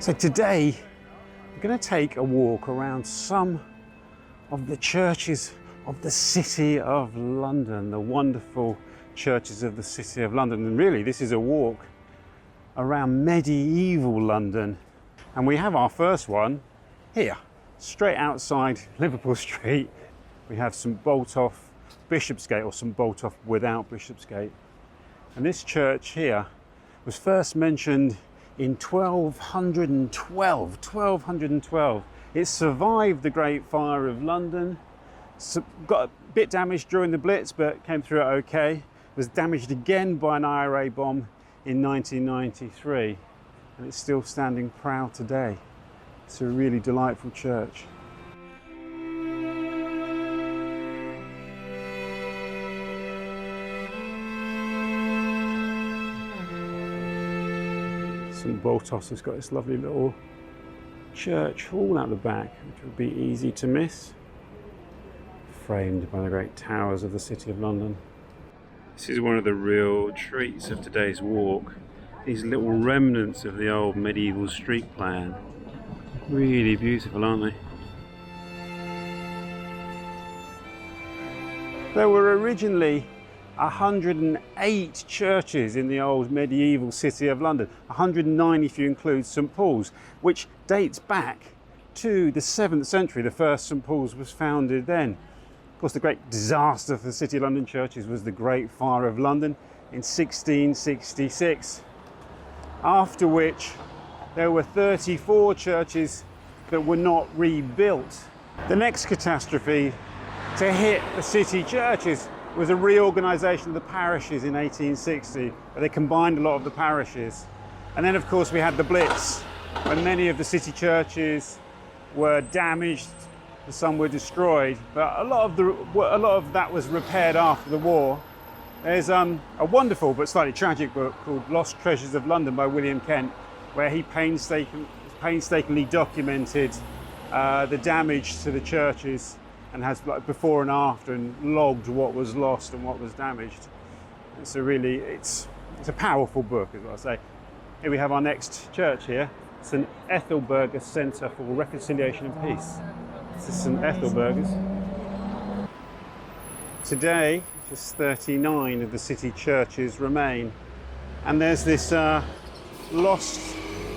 So today we're going to take a walk around some of the churches of the City of London, the wonderful churches of the City of London. And really this is a walk around medieval London. And we have our first one here, straight outside Liverpool Street. We have St Botolph Bishopsgate, or St Botolph without Bishopsgate. And this church here was first mentioned in 1212. It survived the Great Fire of London, got a bit damaged during the Blitz, but came through it okay. Was damaged again by an IRA bomb in 1993, and it's still standing proud today. It's a really delightful church. St Botolph has got this lovely little church hall out the back, which would be easy to miss, framed by the great towers of the City of London. This is one of the real treats of today's walk. These little remnants of the old medieval street plan. Really beautiful, aren't they? There were originally 108 churches in the old medieval City of London, 109 if you include St Paul's, which dates back to the 7th century. The first St Paul's was founded then. Of course, the great disaster for the City of London churches was the Great Fire of London in 1666, after which there were 34 churches that were not rebuilt. The next catastrophe to hit the city churches was a reorganisation of the parishes in 1860, where they combined a lot of the parishes. And then of course we had the Blitz, when many of the city churches were damaged and some were destroyed, but a lot of that was repaired after the war. There's a wonderful but slightly tragic book called Lost Treasures of London by William Kent, where he painstakingly documented the damage to the churches, and has like before and after, and logged what was lost and what was damaged. It's a powerful book, is what I say. Here we have our next church here, St Ethelburga Centre for Reconciliation and Peace. This is St Ethelburga's. Today, just 39 of the city churches remain, and there's this Lost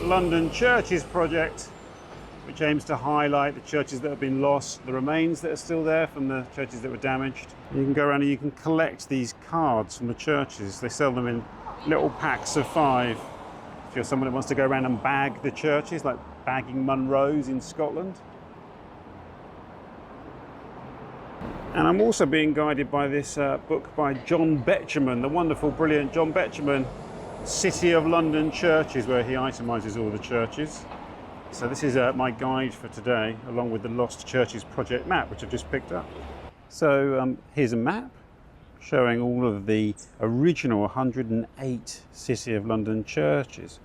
London Churches project, which aims to highlight the churches that have been lost, the remains that are still there from the churches that were damaged. You can go around and you can collect these cards from the churches. They sell them in little packs of 5. If you're someone that wants to go around and bag the churches, like bagging Munros in Scotland. And I'm also being guided by this book by John Betjeman, the wonderful, brilliant John Betjeman, City of London Churches, where he itemises all the churches. So this is my guide for today, along with the Lost Churches Project map, which I've just picked up. So here's a map showing all of the original 108 City of London churches.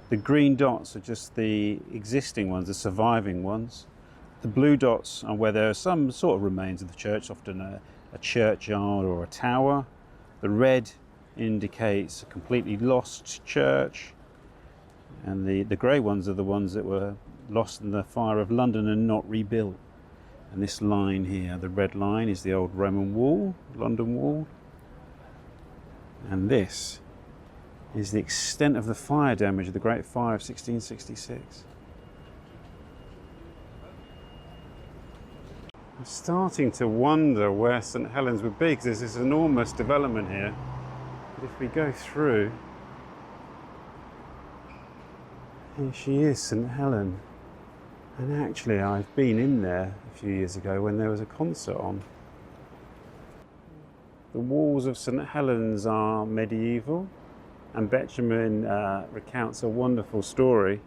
The green dots are just the existing ones, the surviving ones. The blue dots are where there are some sort of remains of the church, often a churchyard or a tower. The red indicates a completely lost church. And the grey ones are the ones that were lost in the Fire of London and not rebuilt. And this line here, the red line, is the old Roman wall, London Wall. And this is the extent of the fire damage of the Great Fire of 1666. I'm starting to wonder where St Helens would be, because there's this enormous development here. But if we go through, here she is, St Helen. And actually I've been in there a few years ago when there was a concert on. The walls of St Helens are medieval, and Betjeman recounts a wonderful story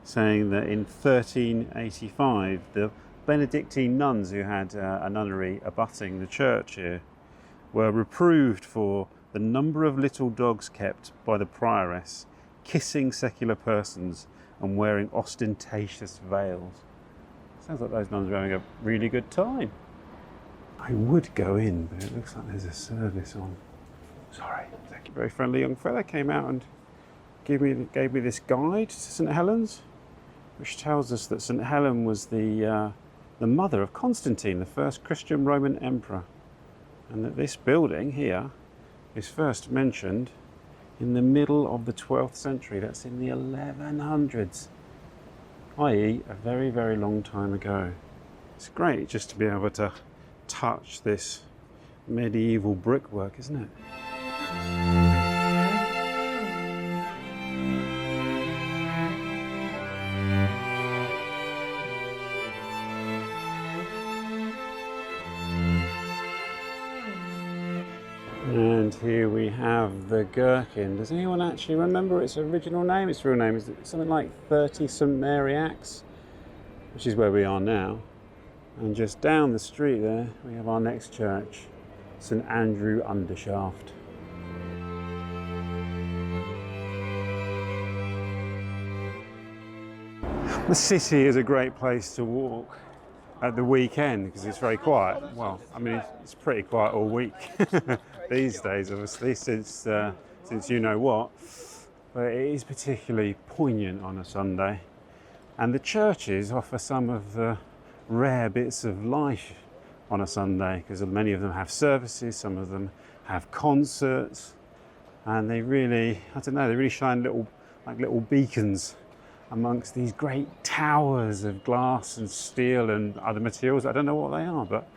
saying that in 1385 the Benedictine nuns who had a nunnery abutting the church here were reproved for the number of little dogs kept by the prioress kissing secular persons and wearing ostentatious veils. Sounds like those nuns are having a really good time. I would go in, but it looks like there's a service on. Sorry. A very friendly young fella came out and gave me this guide to St Helens. which tells us that St Helen was the mother of Constantine, the first Christian Roman emperor, and that this building here is first mentioned in the middle of the 12th century. That's in the 1100s, i.e. a very, very long time ago. It's great just to be able to touch this medieval brickwork, isn't it? And here we have the Gherkin. Does anyone actually remember its original name? Its real name is something like 30 St Mary Axe, which is where we are now. And just down the street there, we have our next church, St Andrew Undershaft. The city is a great place to walk at the weekend because it's very quiet. Well, I mean, it's pretty quiet all week these days, obviously, since you know what. But it is particularly poignant on a Sunday. And the churches offer some of the rare bits of life on a Sunday, because many of them have services, some of them have concerts, and they really, I don't know, they really shine like little beacons amongst these great towers of glass and steel and other materials. I don't know what they are, but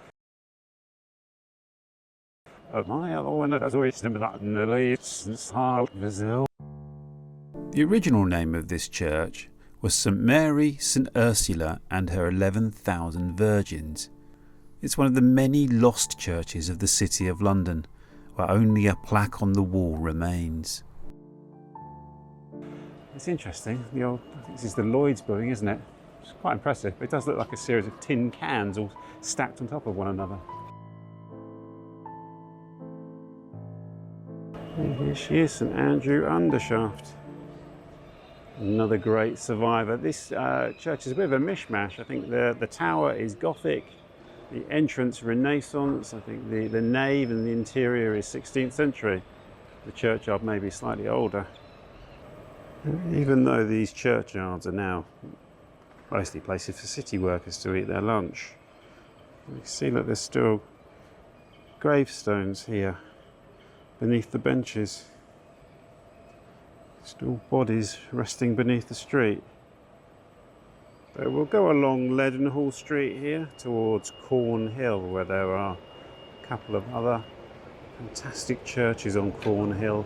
the original name of this church was St Mary, St Ursula and her 11,000 virgins. It's one of the many lost churches of the City of London, where only a plaque on the wall remains. It's interesting. I think this is the Lloyd's building, isn't it? It's quite impressive. It does look like a series of tin cans all stacked on top of one another. And here she is, St Andrew Undershaft. Another great survivor. This church is a bit of a mishmash. I think the tower is Gothic, the entrance Renaissance, I think the nave and the interior is 16th century. The churchyard may be slightly older. Even though these churchyards are now mostly places for city workers to eat their lunch, you see that there's still gravestones here beneath the benches. Still bodies resting beneath the street. So we'll go along Leadenhall Street here towards Cornhill, where there are a couple of other fantastic churches on Cornhill.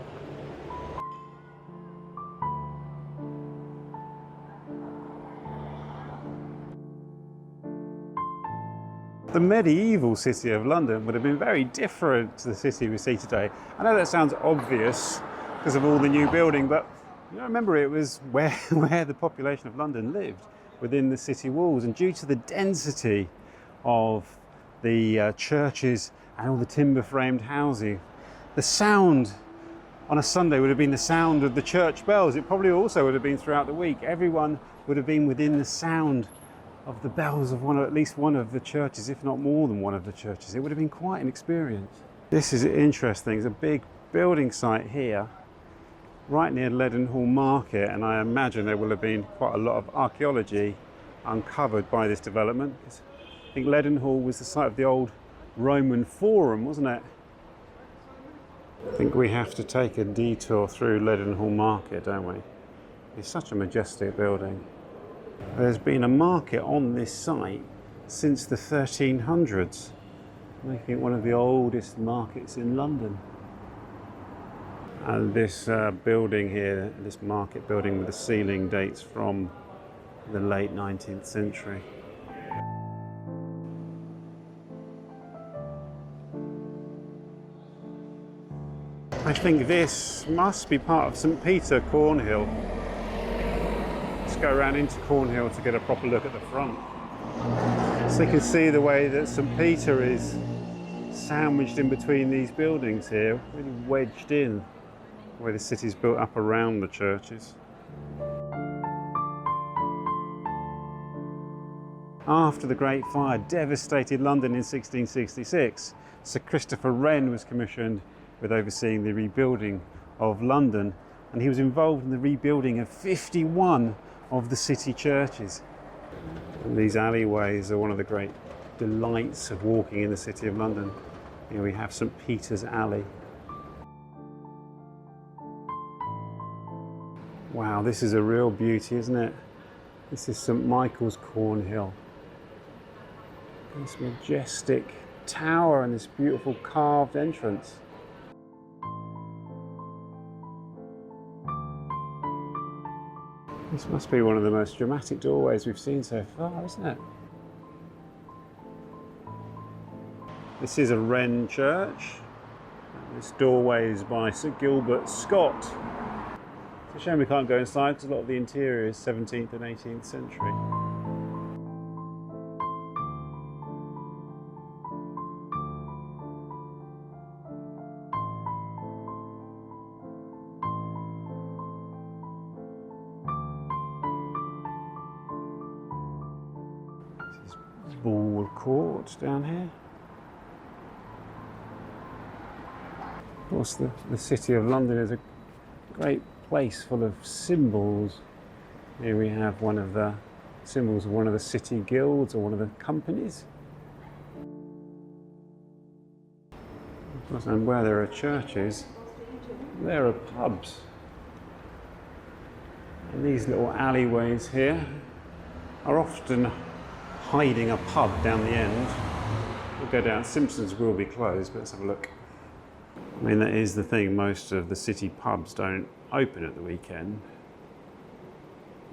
The medieval city of London would have been very different to the city we see today. I know that sounds obvious because of all the new building, but remember it was where the population of London lived, within the city walls, and due to the density of the churches and all the timber framed housing, the sound on a Sunday would have been the sound of the church bells. It probably also would have been throughout the week. Everyone would have been within the sound of the bells of at least one of the churches, if not more than one of the churches. It would have been quite an experience. This is interesting. There's a big building site here, right near Leadenhall Market, and I imagine there will have been quite a lot of archaeology uncovered by this development. I think Leadenhall was the site of the old Roman Forum, wasn't it? I think we have to take a detour through Leadenhall Market, don't we? It's such a majestic building. There's been a market on this site since the 1300s, making it one of the oldest markets in London. And this building here, this market building with the ceiling, dates from the late 19th century. I think this must be part of St Peter Cornhill. Let's go around into Cornhill to get a proper look at the front. So you can see the way that St Peter is sandwiched in between these buildings here, really wedged in, the way the city's built up around the churches. After the Great Fire devastated London in 1666, Sir Christopher Wren was commissioned with overseeing the rebuilding of London, and he was involved in the rebuilding of 51 of the city churches. And these alleyways are one of the great delights of walking in the City of London. Here we have St Peter's Alley. Wow, this is a real beauty, isn't it? This is St Michael's Cornhill. This majestic tower and this beautiful carved entrance. This must be one of the most dramatic doorways we've seen so far, isn't it? This is a Wren church. This doorway is by St Gilbert Scott. It's a shame we can't go inside because a lot of the interior is 17th and 18th century. This is Ball Court down here. Of course, the City of London is a great place full of symbols. Here we have one of the symbols of one of the city guilds or one of the companies. Of course, and where there are churches, there are pubs. And these little alleyways here are often hiding a pub down the end. We'll go down, Simpsons will be closed, but let's have a look. I mean, that is the thing, most of the city pubs don't open at the weekend.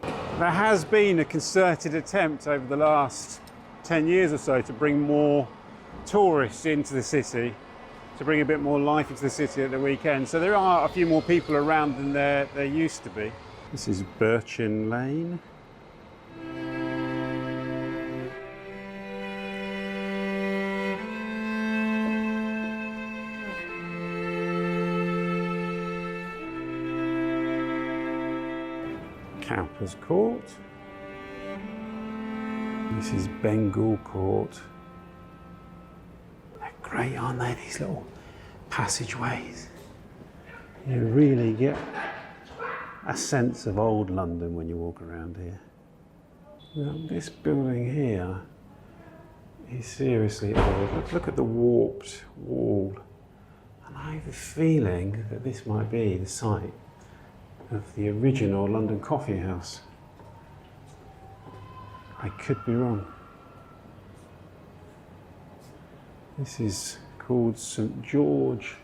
There has been a concerted attempt over the last 10 years or so to bring more tourists into the city, to bring a bit more life into the city at the weekend. So there are a few more people around than there used to be. This is Birchin Lane. Cowper's Court. This is Bengal Court. They're great, aren't they, these little passageways? You really get a sense of old London when you walk around here. Now, this building here is seriously old. Look at the warped wall. And I have a feeling that this might be the site of the original London Coffee House. I could be wrong. This is called St George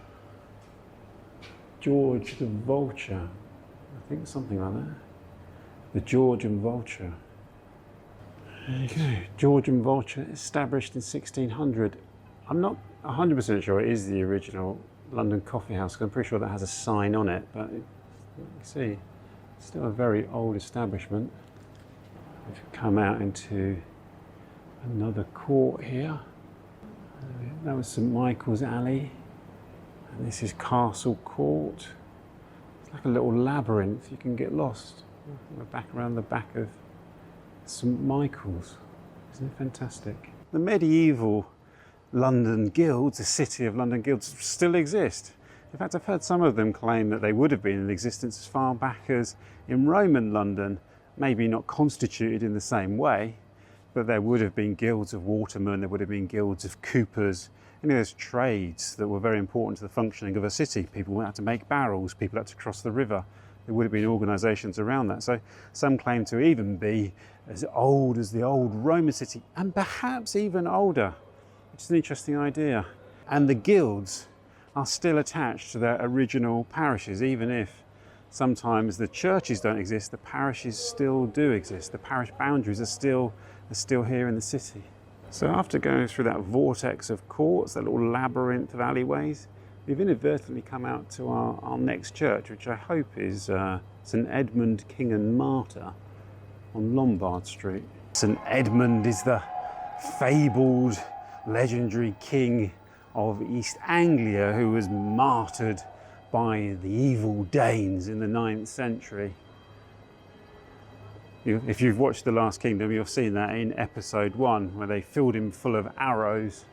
the Vulture. I think something like that. The George and Vulture. There you go. George and Vulture, established in 1600. I'm not 100% sure it is the original London Coffee House, because I'm pretty sure that has a sign on it, but you can see, it's still a very old establishment. We've come out into another court here. That was St Michael's Alley. And this is Castle Court. It's like a little labyrinth, you can get lost. We're back around the back of St Michael's. Isn't it fantastic? The medieval London guilds, the City of London guilds, still exist. In fact, I've heard some of them claim that they would have been in existence as far back as in Roman London, maybe not constituted in the same way, but there would have been guilds of watermen, there would have been guilds of coopers, any of those trades that were very important to the functioning of a city. People had to make barrels, people had to cross the river. There would have been organisations around that. So some claim to even be as old as the old Roman city, and perhaps even older, which is an interesting idea. And the guilds are still attached to their original parishes, even if sometimes the churches don't exist, the parishes still do exist. The parish boundaries are still here in the city. So after going through that vortex of courts, that little labyrinth of alleyways, we've inadvertently come out to our next church, which I hope is St Edmund King and Martyr on Lombard Street. St Edmund is the fabled, legendary king of East Anglia who was martyred by the evil Danes in the 9th century. If you've watched The Last Kingdom, you've seen that in episode 1 where they filled him full of arrows.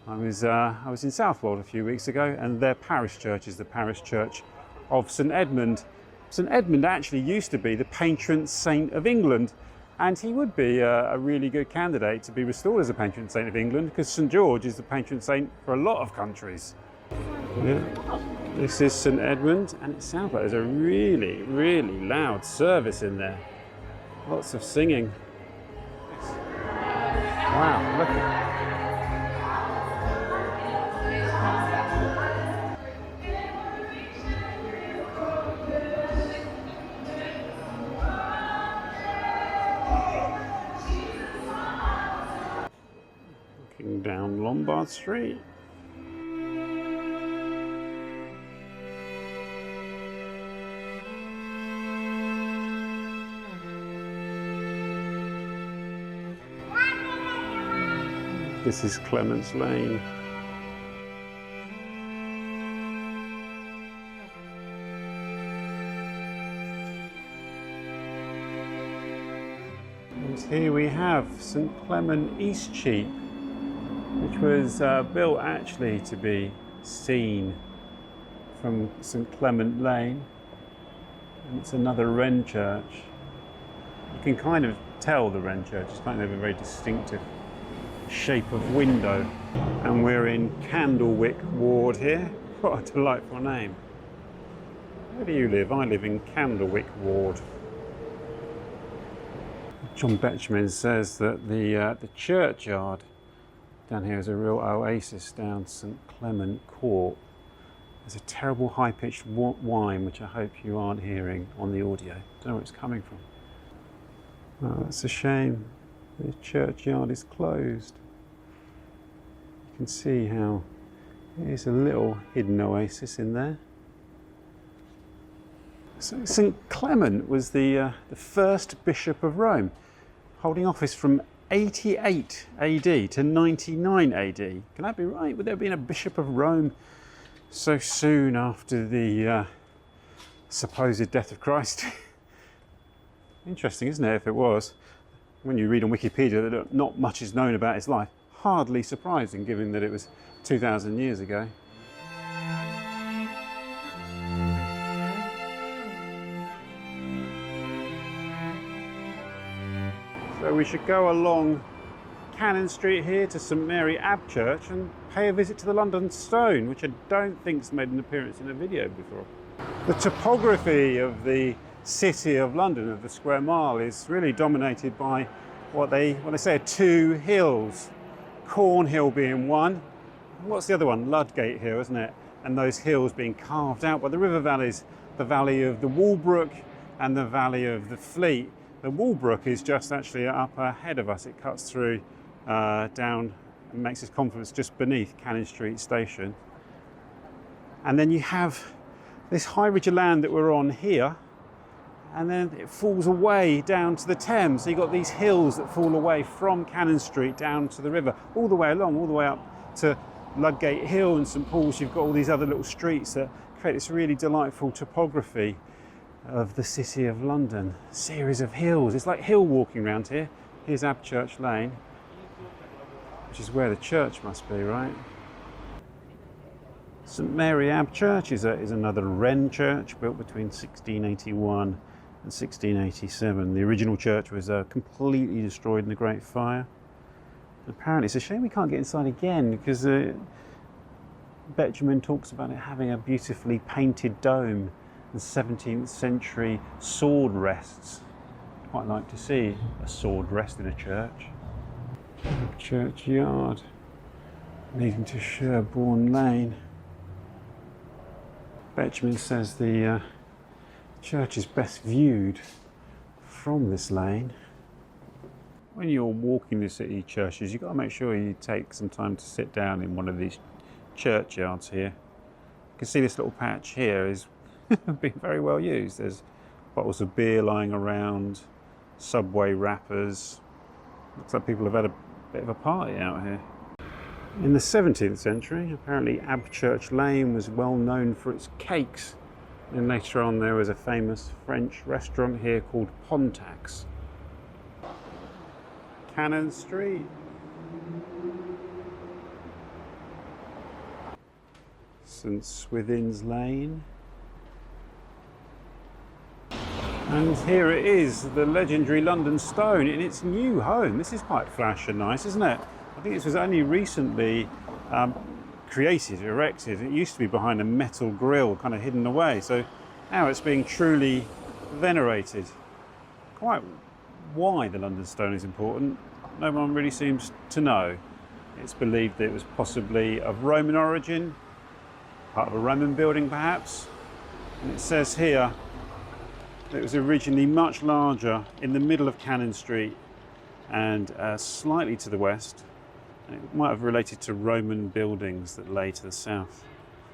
I was in Southwold a few weeks ago, and their parish church is the parish church of St Edmund. St Edmund actually used to be the patron saint of England, and he would be a really good candidate to be restored as a patron saint of England, because St George is the patron saint for a lot of countries. Yeah. This is St Edmund, and it sounds like there's a really, really loud service in there. Lots of singing. Wow, look at looking down Lombard Street. This is Clement's Lane. And here we have St Clement Eastcheap, which was built actually to be seen from St Clement Lane. And it's another Wren church. You can kind of tell the Wren church, it's kind of a very distinctive shape of window. And we're in Candlewick Ward here. What a delightful name. Where do you live? I live in Candlewick Ward. John Betjeman says that the churchyard down here is a real oasis down St Clement Court. There's a terrible high-pitched whine, which I hope you aren't hearing on the audio. Don't know where it's coming from. Oh, that's a shame. The churchyard is closed. You can see how there's a little hidden oasis in there. So St Clement was the first bishop of Rome, holding office from 88 AD to 99 AD. Can that be right? Would there have been a bishop of Rome so soon after the supposed death of Christ? Interesting, isn't it, if it was? When you read on Wikipedia that not much is known about his life, hardly surprising given that it was 2,000 years ago. So we should go along Cannon Street here to St Mary Abchurch and pay a visit to the London Stone, which I don't think's made an appearance in a video before. The topography of the City of London, of the square mile, is really dominated by what they say are two hills. Cornhill being one. What's the other one? Ludgate Hill, isn't it? And those hills being carved out by the river valleys, the valley of the Walbrook and the valley of the Fleet. The Walbrook is just actually up ahead of us. It cuts through down and makes its confluence just beneath Cannon Street Station. And then you have this high ridge of land that we're on here, and then it falls away down to the Thames. So you've got these hills that fall away from Cannon Street down to the river, all the way along, all the way up to Ludgate Hill and St Paul's. You've got all these other little streets that create this really delightful topography of the City of London. A series of hills. It's like hill walking around here. Here's Abchurch Lane, which is where the church must be, right? St Mary Abchurch is another Wren church built between 1681 and 1687. The original church was completely destroyed in the Great Fire. Apparently, it's a shame we can't get inside again, because Betjeman talks about it having a beautifully painted dome and 17th century sword rests. Quite like to see a sword rest in a church. Churchyard leading to Sherborne Lane. Betjeman says the church is best viewed from this lane. When you're walking the city churches, you've got to make sure you take some time to sit down in one of these churchyards here. You can see this little patch here is being very well used. There's bottles of beer lying around, Subway wrappers. Looks like people have had a bit of a party out here. In the 17th century, apparently Abchurch Lane was well known for its cakes. And later on there was a famous French restaurant here called Pontac's. Cannon Street. St Swithin's Lane. And here it is, the legendary London Stone in its new home. This is quite flash and nice, isn't it? I think this was only recently created, erected. It used to be behind a metal grille, kind of hidden away. So now it's being truly venerated. Quite why the London Stone is important, no one really seems to know. It's believed that it was possibly of Roman origin, part of a Roman building perhaps. And it says here that it was originally much larger in the middle of Cannon Street and slightly to the west. And it might have related to Roman buildings that lay to the south.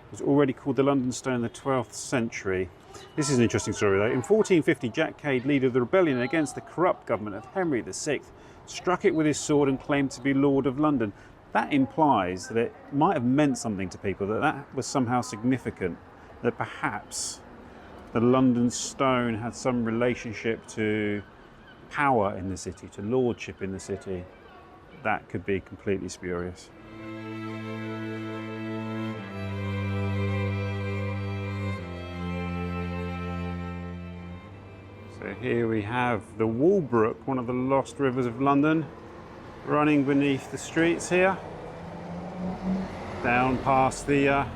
It was already called the London Stone in the 12th century. This is an interesting story though. In 1450, Jack Cade, leader of the rebellion against the corrupt government of Henry VI, struck it with his sword and claimed to be Lord of London. That implies that it might have meant something to people, that that was somehow significant, that perhaps the London Stone had some relationship to power in the city, to lordship in the city. That could be completely spurious. So here we have the Walbrook, one of the lost rivers of London, running beneath the streets here, down past the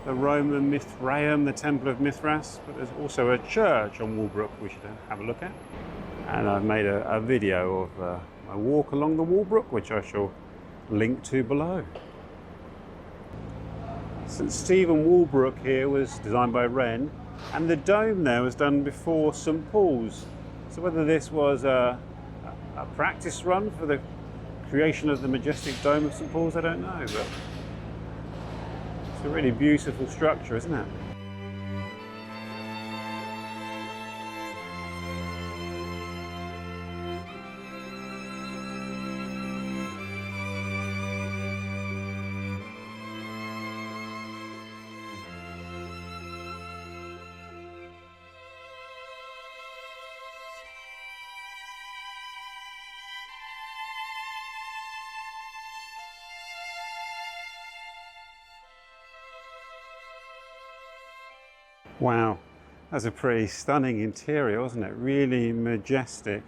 Roman Mithraeum, the Temple of Mithras, but there's also a church on Walbrook we should have a look at. And I've made a video of my walk along the Walbrook, which I shall link to below. St Stephen Walbrook here was designed by Wren, and the dome there was done before St Paul's. So whether this was a practice run for the creation of the majestic dome of St Paul's, I don't know, but it's a really beautiful structure, isn't it? Wow, that's a pretty stunning interior, wasn't it? Really majestic.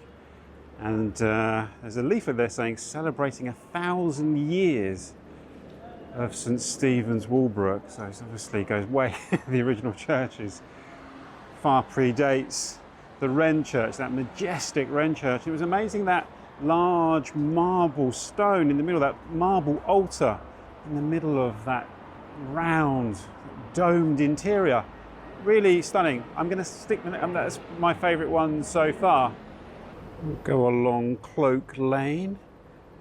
And there's a leaflet there saying celebrating 1,000 years of St Stephen's Walbrook. So it obviously goes way, the original church is far predates the Wren Church, that majestic Wren Church. It was amazing that large marble stone in the middle, that marble altar in the middle of that round domed interior. Really stunning. I'm going to stick with it. That's my favourite one so far. We'll go along Cloak Lane,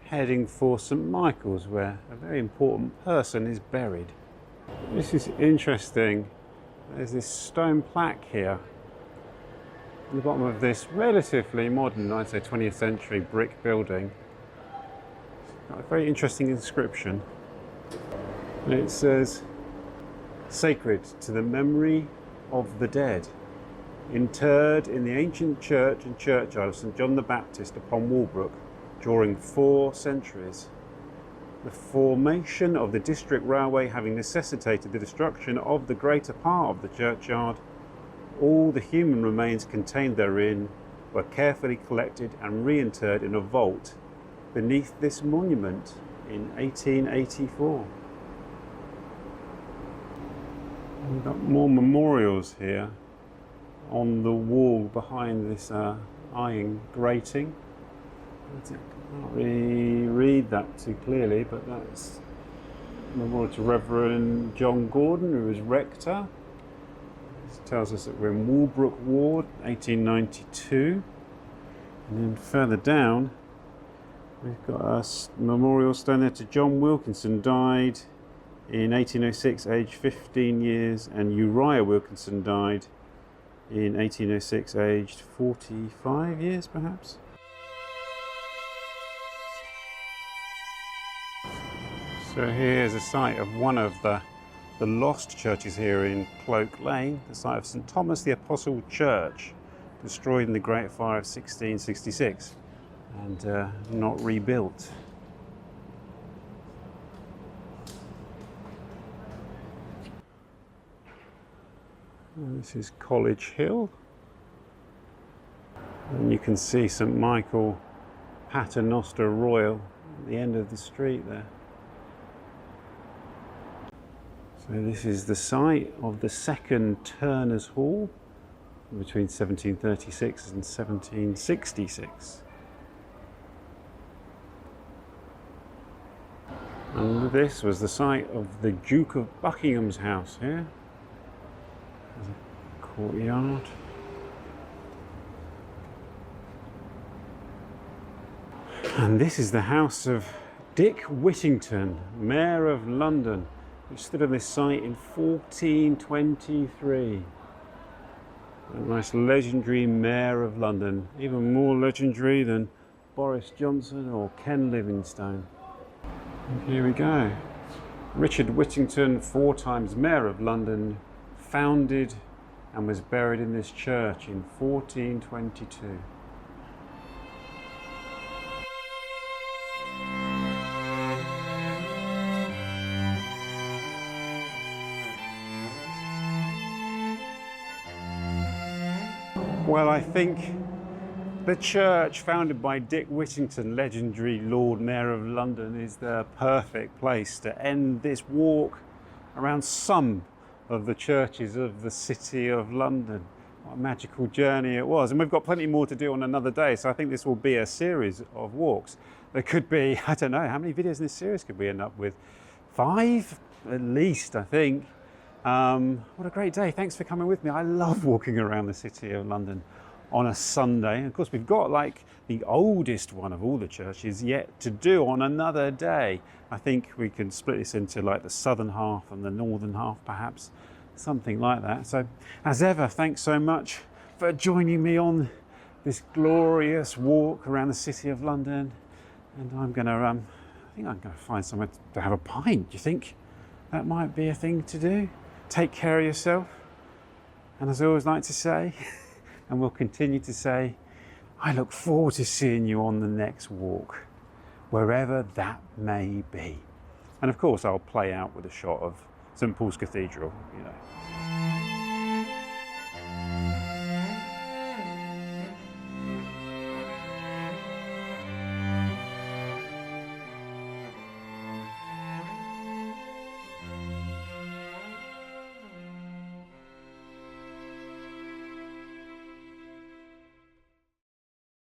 heading for St Michael's, where a very important person is buried. This is interesting. There's this stone plaque here at the bottom of this relatively modern, I'd say 20th century brick building. It's got a very interesting inscription. And it says, "Sacred to the memory of the dead, interred in the ancient church and churchyard of St John the Baptist upon Walbrook during 4 centuries. The formation of the district railway having necessitated the destruction of the greater part of the churchyard, all the human remains contained therein were carefully collected and reinterred in a vault beneath this monument in 1884. We've got more memorials here on the wall behind this iron grating. I can't really read that too clearly, but that's a memorial to Reverend John Gordon, who was rector. This tells us that we're in Walbrook Ward, 1892. And then further down, we've got a memorial stone there to John Wilkinson, died in 1806, aged 15 years, and Uriah Wilkinson died in 1806, aged 45 years perhaps. So here's a site of one of the lost churches here in Cloak Lane, the site of St Thomas the Apostle Church, destroyed in the Great Fire of 1666 and not rebuilt. And this is College Hill. And you can see St Michael Paternoster Royal at the end of the street there. So this is the site of the second Turner's Hall between 1736 and 1766. And this was the site of the Duke of Buckingham's house here. There's a courtyard. And this is the house of Dick Whittington, Mayor of London, which stood on this site in 1423. A nice legendary Mayor of London, even more legendary than Boris Johnson or Ken Livingstone. And here we go. Richard Whittington, 4 times Mayor of London, founded and was buried in this church in 1422. Well, I think the church founded by Dick Whittington, legendary Lord Mayor of London, is the perfect place to end this walk around some of the churches of the City of London. What a magical journey it was. And we've got plenty more to do on another day, so I think this will be a series of walks. There could be, I don't know, how many videos in this series could we end up with? 5 at least, I think. What a great day. Thanks for coming with me. I love walking around the City of London on a Sunday. And of course, we've got like the oldest one of all the churches yet to do on another day. I think we can split this into like the southern half and the northern half, perhaps, something like that. So as ever, thanks so much for joining me on this glorious walk around the City of London. And I'm gonna, I think I'm gonna find somewhere to have a pint. Do you think that might be a thing to do? Take care of yourself, and as I always like to say, and will continue to say, I look forward to seeing you on the next walk, wherever that may be. And of course, I'll play out with a shot of St Paul's Cathedral, you know.